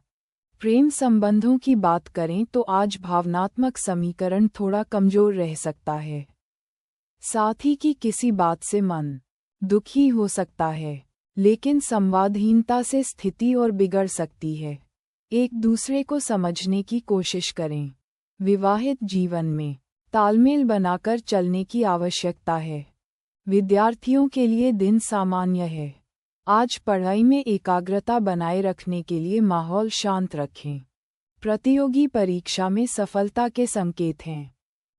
प्रेम संबंधों की बात करें तो आज भावनात्मक समीकरण थोड़ा कमजोर रह सकता है। साथी की किसी बात से मन दुखी हो सकता है, लेकिन संवादहीनता से स्थिति और बिगड़ सकती है। एक दूसरे को समझने की कोशिश करें। विवाहित जीवन में तालमेल बनाकर चलने की आवश्यकता है। विद्यार्थियों के लिए दिन सामान्य है। आज पढ़ाई में एकाग्रता बनाए रखने के लिए माहौल शांत रखें। प्रतियोगी परीक्षा में सफलता के संकेत हैं।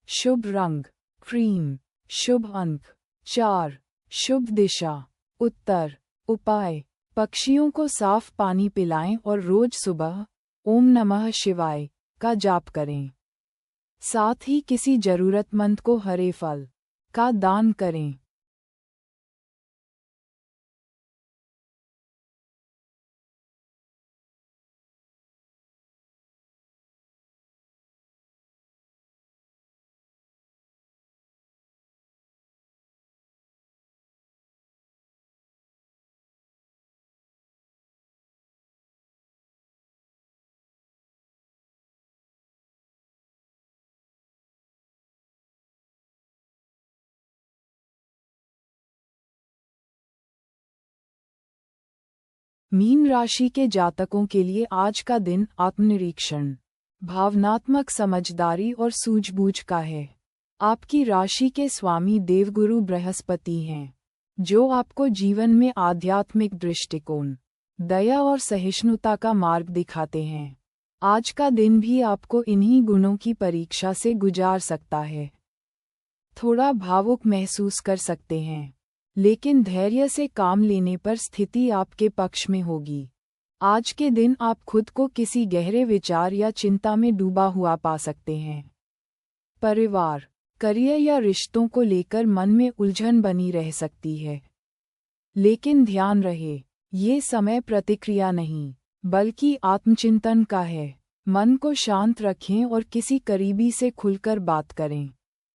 शुभ रंग क्रीम, शुभ अंक 4, शुभ दिशा उत्तर। उपाय, पक्षियों को साफ पानी पिलाएं और रोज सुबह ओम नमः शिवाय का जाप करें। साथ ही किसी जरूरतमंद को हरे फल का दान करें। मीन राशि के जातकों के लिए आज का दिन आत्मनिरीक्षण, भावनात्मक समझदारी और सूझबूझ का है। आपकी राशि के स्वामी देवगुरु बृहस्पति हैं, जो आपको जीवन में आध्यात्मिक दृष्टिकोण, दया और सहिष्णुता का मार्ग दिखाते हैं। आज का दिन भी आपको इन्हीं गुणों की परीक्षा से गुजार सकता है। थोड़ा भावुक महसूस कर सकते हैं, लेकिन धैर्य से काम लेने पर स्थिति आपके पक्ष में होगी। आज के दिन आप खुद को किसी गहरे विचार या चिंता में डूबा हुआ पा सकते हैं। परिवार, करियर या रिश्तों को लेकर मन में उलझन बनी रह सकती है। लेकिन ध्यान रहे, ये समय प्रतिक्रिया नहीं, बल्कि आत्मचिंतन का है। मन को शांत रखें और किसी करीबी से खुलकर बात करें।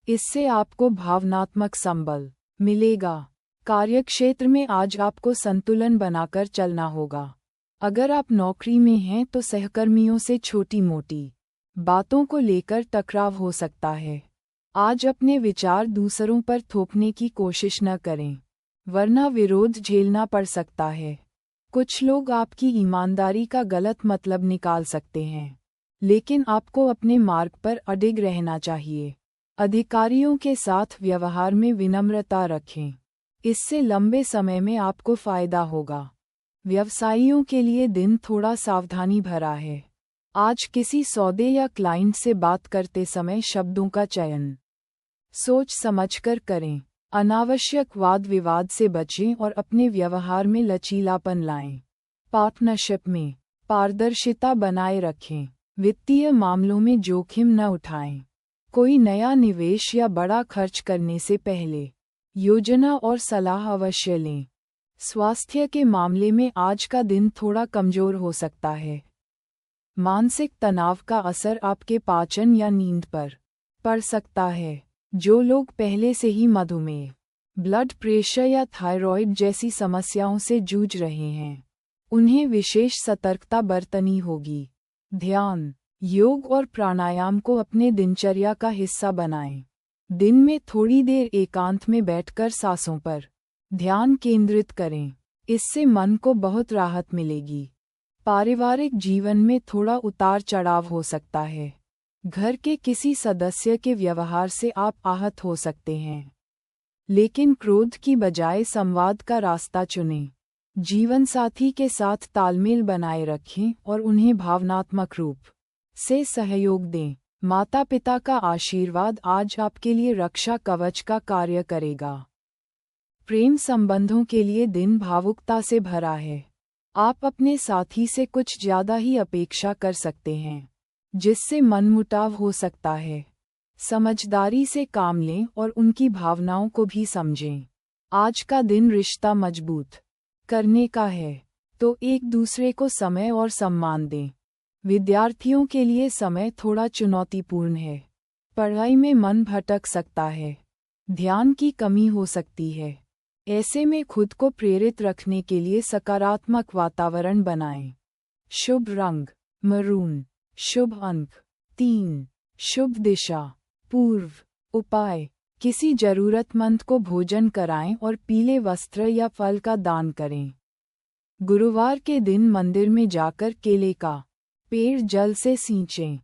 इससे आपको भावनात्मक संबल मिलेगा। कार्यक्षेत्र में आज आपको संतुलन बनाकर चलना होगा। अगर आप नौकरी में हैं तो सहकर्मियों से छोटी मोटी बातों को लेकर टकराव हो सकता है। आज अपने विचार दूसरों पर थोपने की कोशिश न करें, वरना विरोध झेलना पड़ सकता है। कुछ लोग आपकी ईमानदारी का गलत मतलब निकाल सकते हैं, लेकिन आपको अपने मार्ग पर अडिग रहना चाहिए। अधिकारियों के साथ व्यवहार में विनम्रता रखें, इससे लंबे समय में आपको फायदा होगा। व्यवसायियों के लिए दिन थोड़ा सावधानी भरा है। आज किसी सौदे या क्लाइंट से बात करते समय शब्दों का चयन सोच समझकर करें। अनावश्यक वाद विवाद से बचें और अपने व्यवहार में लचीलापन लाएं। पार्टनरशिप में पारदर्शिता बनाए रखें। वित्तीय मामलों में जोखिम न उठाएं। कोई नया निवेश या बड़ा खर्च करने से पहले योजना और सलाह अवश्य लें। स्वास्थ्य के मामले में आज का दिन थोड़ा कमजोर हो सकता है। मानसिक तनाव का असर आपके पाचन या नींद पर पड़ सकता है। जो लोग पहले से ही मधुमेह, ब्लड प्रेशर या थायराइड जैसी समस्याओं से जूझ रहे हैं, उन्हें विशेष सतर्कता बरतनी होगी। ध्यान, योग और प्राणायाम को अपने दिनचर्या का हिस्सा बनाएं। दिन में थोड़ी देर एकांत में बैठकर सांसों पर ध्यान केंद्रित करें, इससे मन को बहुत राहत मिलेगी। पारिवारिक जीवन में थोड़ा उतार चढ़ाव हो सकता है। घर के किसी सदस्य के व्यवहार से आप आहत हो सकते हैं, लेकिन क्रोध की बजाय संवाद का रास्ता चुनें। जीवनसाथी के साथ तालमेल बनाए रखें और उन्हें भावनात्मक रूप से सहयोग दें। माता पिता का आशीर्वाद आज आपके लिए रक्षा कवच का कार्य करेगा। प्रेम संबंधों के लिए दिन भावुकता से भरा है। आप अपने साथी से कुछ ज्यादा ही अपेक्षा कर सकते हैं, जिससे मनमुटाव हो सकता है। समझदारी से काम लें और उनकी भावनाओं को भी समझें। आज का दिन रिश्ता मजबूत करने का है, तो एक दूसरे को समय और सम्मान दें। विद्यार्थियों के लिए समय थोड़ा चुनौतीपूर्ण है। पढ़ाई में मन भटक सकता है, ध्यान की कमी हो सकती है। ऐसे में खुद को प्रेरित रखने के लिए सकारात्मक वातावरण बनाएं। शुभ रंग मरून। शुभ अंक 3। शुभ दिशा पूर्व। उपाय, किसी जरूरतमंद को भोजन कराएं और पीले वस्त्र या फल का दान करें। गुरुवार के दिन मंदिर में जाकर केले का पेड़ जल से सींचें।